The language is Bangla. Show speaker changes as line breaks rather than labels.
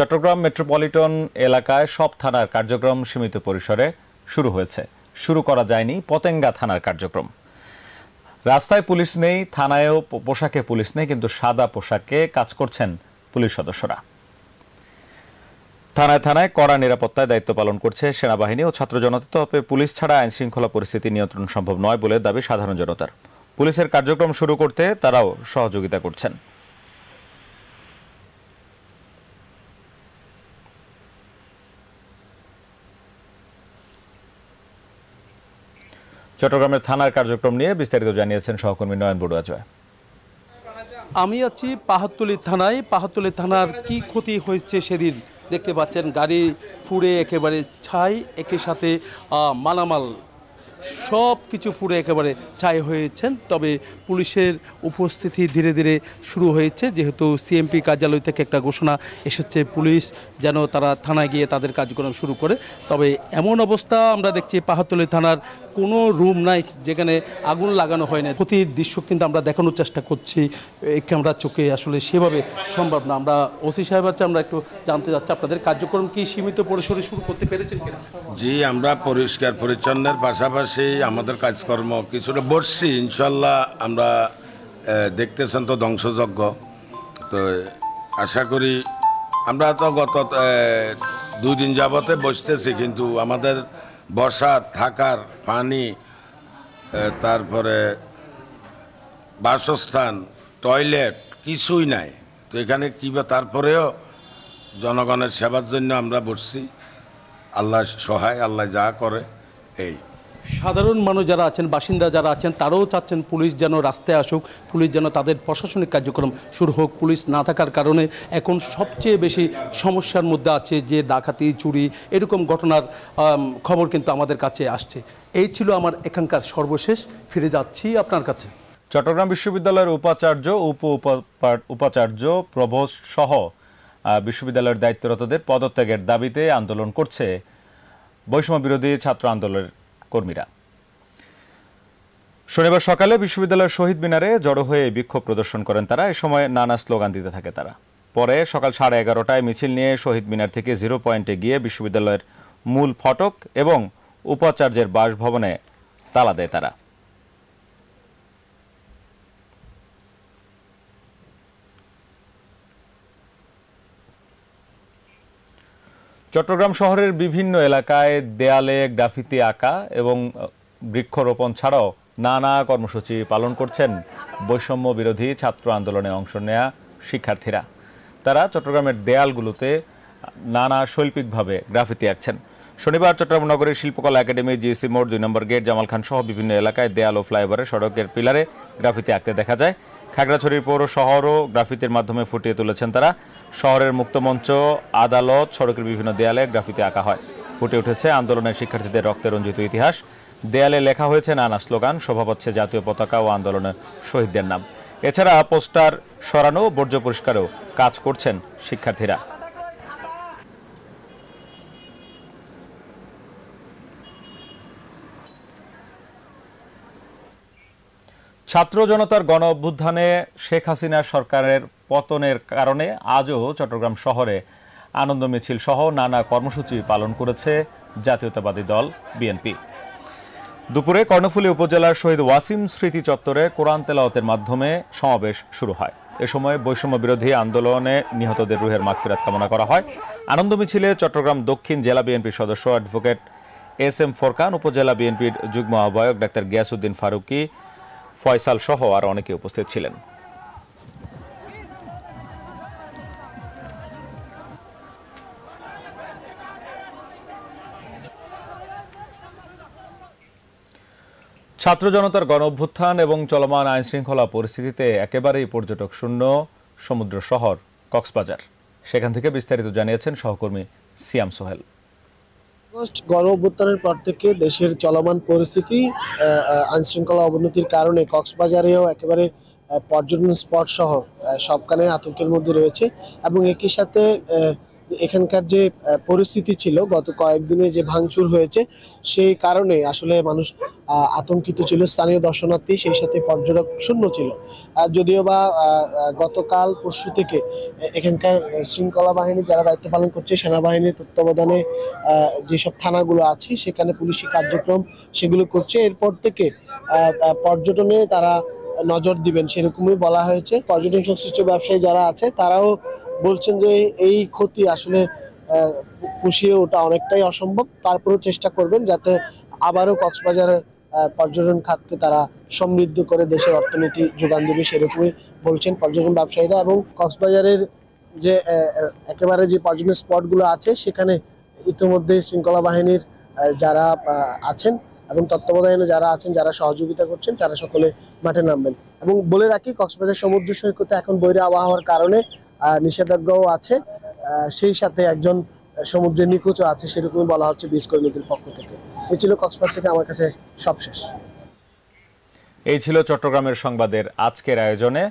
চট্টগ্রাম মেট্রোপলিটন এলাকায় সব থানার কার্যক্রম সীমিত পরিসরে শুরু হয়েছে। শুরু করা যায়নি পতেঙ্গা থানার কার্যক্রম। রাস্তায় পুলিশ নেই, থানায়ও পোশাকে পুলিশ নেই, কিন্তু সাদা পোশাকে কাজ করছেন পুলিশ সদস্যরা। থানায় থানায় কড়া নিরাপত্তায় দায়িত্ব পালন করছে সেনাবাহিনী ও ছাত্র জনতা। তবে পুলিশ ছাড়া আইন শৃঙ্খলা পরিস্থিতি নিয়ন্ত্রণ সম্ভব নয় বলে দাবি সাধারণ জনতার। পুলিশের কার্যক্রম শুরু করতে তারাও সহযোগিতা করছেন। চট্টগ্রামের থানার কার্যক্রম নিয়ে বিস্তারিত জানিয়েছেন সহকর্মী নয়ন বড়ুয়া জয়।
আমি আছি পাহাড়তলী থানায়। পাহাড়তলী থানার কি ক্ষতি হয়েছে সেদিন দেখতে পাচ্ছেন, গাড়ি পুড়ে একেবারে ছাই, একই সাথে মালামাল সব কিছু পুড়ে একেবারে ছাই হয়েছেন। তবে পুলিশের উপস্থিতি ধীরে ধীরে শুরু হয়েছে, যেহেতু সিএমপি কার্যালয় থেকে একটা ঘোষণা এসেছে পুলিশ যেন তারা থানায় গিয়ে তাদের কার্যক্রম শুরু করে। তবে এমন অবস্থা আমরা দেখছি পাহাড়তলী থানার কোনো রুম নাই যেখানে আগুন লাগানো হয় না। ক্ষতির দৃশ্য কিন্তু আমরা দেখানোর চেষ্টা করছি, এই ক্যামেরার চোখে আসলে সেভাবে সম্ভব না। আমরা ওসি সাহেব আছে, আমরা একটু জানতে চাচ্ছি আপনাদের কার্যক্রম কি সীমিত পরিসরে শুরু করতে পেরেছেন কিনা?
জি, আমরা পরিষ্কার পরিচ্ছন্নের পাশাপাশি আমাদের কাজকর্ম কিছুটা বসছি। ইনশাল্লাহ আমরা দেখতেছেন তো ধ্বংসযজ্ঞ, তো আশা করি আমরা তো গত 2 দিন যাবতে বসতেছি, কিন্তু আমাদের বসার, থাকার, পানি, তারপরে বাসস্থান, টয়লেট কিছুই নাই। তো এখানে কিবা তারপরেও জনগণের সেবার জন্য আমরা বসছি। আল্লাহ সহায়, আল্লাহ যা করে। এই
সাধারণ মানুষ যারা আছেন, বাসিন্দা যারা আছেন, তারাও চাচ্ছেন পুলিশ যেন রাস্তায় আসুক, পুলিশ যেন তাদের প্রশাসনিক কার্যক্রম শুরু হোক। পুলিশ না থাকার কারণে এখন সবচেয়ে বেশি সমস্যার মধ্যে আছে যে ডাকাতি, চুরি, এরকম ঘটনার খবর কিন্তু আমাদের কাছে আসছে। এই ছিল আমার এখানকার সর্বশেষ। ফিরে যাচ্ছি আপনার কাছে।
চট্টগ্রাম বিশ্ববিদ্যালয়ের উপাচার্য, উপাচার্য, প্রভোস্ট সহ বিশ্ববিদ্যালয়ের দায়িত্বরতদের পদত্যাগের দাবিতে আন্দোলন করছে বৈষম্য বিরোধী ছাত্র আন্দোলনের কর্মীরা। শনিবার সকালে বিশ্ববিদ্যালয়ের শহীদ মিনারে জড়ো হয়ে বিক্ষোভ প্রদর্শন করেন তারা। এ সময় নানা স্লোগান দিতে থাকে তারা। পরে সকাল 11:30টায় মিছিল নিয়ে শহীদ মিনার থেকে 0 পয়েন্টে গিয়ে বিশ্ববিদ্যালয়ের মূল ফটক এবং উপাচার্যের বাসভবনে তালা দেয় তারা। চট্টগ্রাম শহরের বিভিন্ন এলাকায় দেয়ালে গ্রাফিতি আঁকা এবং বৃক্ষরোপণ ছাড়াও নানা কর্মসূচি পালন করছেন বৈষম্য বিরোধী ছাত্র আন্দোলনে অংশ নেয়া শিক্ষার্থীরা। তারা চট্টগ্রামের দেয়ালগুলোতে নানা শৈল্পিকভাবে গ্রাফিতি আঁকছেন। শনিবার চট্টগ্রাম নগরের শিল্পকলা একাডেমি, জিএসি মোড়, 2 নম্বর গেট, জামাল খান সহ বিভিন্ন এলাকায় দেয়াল ও ফ্লাইওভারে সড়কের পিলারে গ্রাফিতি আঁকতে দেখা যায়। খাগড়াছড়ির পৌর শহরও গ্রাফিতির মাধ্যমে ফুটিয়ে তুলেছেন তারা। শহরের মুক্তমঞ্চ, আদালত, সড়কের বিভিন্ন দেয়ালে গ্রাফিতি আঁকা হয়। ফুটে উঠেছে আন্দোলনের শিক্ষার্থীদের রক্তে রঞ্জিত ইতিহাস। দেয়ালে লেখা হয়েছে নানা স্লোগান, শোভা পাচ্ছে জাতীয় পতাকা ও আন্দোলনের শহীদদের নাম। এছাড়া পোস্টার সরানো, বর্জ্য পরিষ্কারেও কাজ করছেন শিক্ষার্থীরা। ছাত্র জনতার গণ অভ্যুত্থানে শেখ হাসিনা সরকারের পতনের কারণে আজও চট্টগ্রাম শহরে আনন্দ মিছিল সহ নানা কর্মসূচি পালন করেছে জাতীয়তাবাদী দল বিএনপি। দুপুরে কর্ণফুলী উপজেলার শহীদ ওয়াসিম স্মৃতি চত্বরে কোরআন তেলাওয়াতের মাধ্যমে সমাবেশ শুরু হয়। এ সময় বৈষম্য বিরোধী আন্দোলনে নিহতদের রুহের মাগফিরাত কামনা করা হয়। আনন্দ মিছিলে চট্টগ্রাম দক্ষিণ জেলা বিএনপির সদস্য অ্যাডভোকেট SM ফোরকান, উপজেলা বিএনপির যুগ্ম আহ্বায়ক ডাক্তার গিয়াসউদ্দিন ফারুকি, ফয়সাল সহ আর অনেকে উপস্থিত ছিলেন। ছাত্র জনতার গণ অভ্যুত্থান এবং চলমান আইন শৃঙ্খলা পরিস্থিতিতে একেবারেই পর্যটক শূন্য সমুদ্র শহর কক্সবাজার। সেখান থেকে বিস্তারিত জানিয়েছেন সহকর্মী সিয়াম সোহেল।
গণ অভ্যুত্থানের পর থেকে দেশের চলমান পরিস্থিতি, আইন শৃঙ্খলা অবনতির কারণে কক্সবাজারেও একেবারে পর্যটন স্পট সহ সবখানে আতঙ্কের মধ্যে রয়েছে এবং একই সাথে এখানকার যে পরিস্থিতি ছিল গত কয়েকদিনে যে ভাঙচুর হয়েছে সেই কারণে আসলে মানুষ আতঙ্কিত ছিল, স্থানীয় দর্শনার্থী সেই সাথে পর্যটক শূন্য ছিল। যদিও বা গতকাল পরশু থেকে এখানকার শৃঙ্খলা বাহিনী যারা দায়িত্ব পালন করছে, সেনাবাহিনীর তত্ত্বাবধানে যেসব থানাগুলো আছে সেখানে পুলিশি কার্যক্রম সেগুলো করছে। এরপর থেকে পর্যটনে তারা নজর দিবেন সেরকমই বলা হয়েছে। পর্যটন সংশ্লিষ্ট ব্যবসায়ী যারা আছে তারাও বলছেন যে এই ক্ষতি আসলে পুষিয়ে ওঠা অনেকটাই অসম্ভব, তারপরেও চেষ্টা করবেন যাতে আবারও কক্সবাজারের পর্যটন খাতকে তারা সমৃদ্ধ করে দেশের অর্থনীতি যোগান দেবে, সেরকমই বলছেন পর্যটন ব্যবসায়ীরা। এবং কক্সবাজারের যে একেবারে যে পর্যটন স্পটগুলো আছে সেখানে ইতিমধ্যে শৃঙ্খলা বাহিনীর যারা আছেন এবং তত্ত্বাবধানে যারা আছেন, যারা সহযোগিতা করছেন, তারা সকলে মাঠে নামবেন। এবং বলে রাখি, কক্সবাজার সমুদ্র সৈকতে এখন বৈরী আবহাওয়ার কারণে নিষেধাজ্ঞাও আছে, সেই সাথে একজন সমুদ্রে নিখোঁজও আছে সেরকমই বলা হচ্ছে বিচ কর্মীদের পক্ষ থেকে। এই ছিল কক্সবাজার থেকে আমার কাছে সবশেষ।
এই ছিল চট্টগ্রামের সংবাদের আজকের আয়োজনে।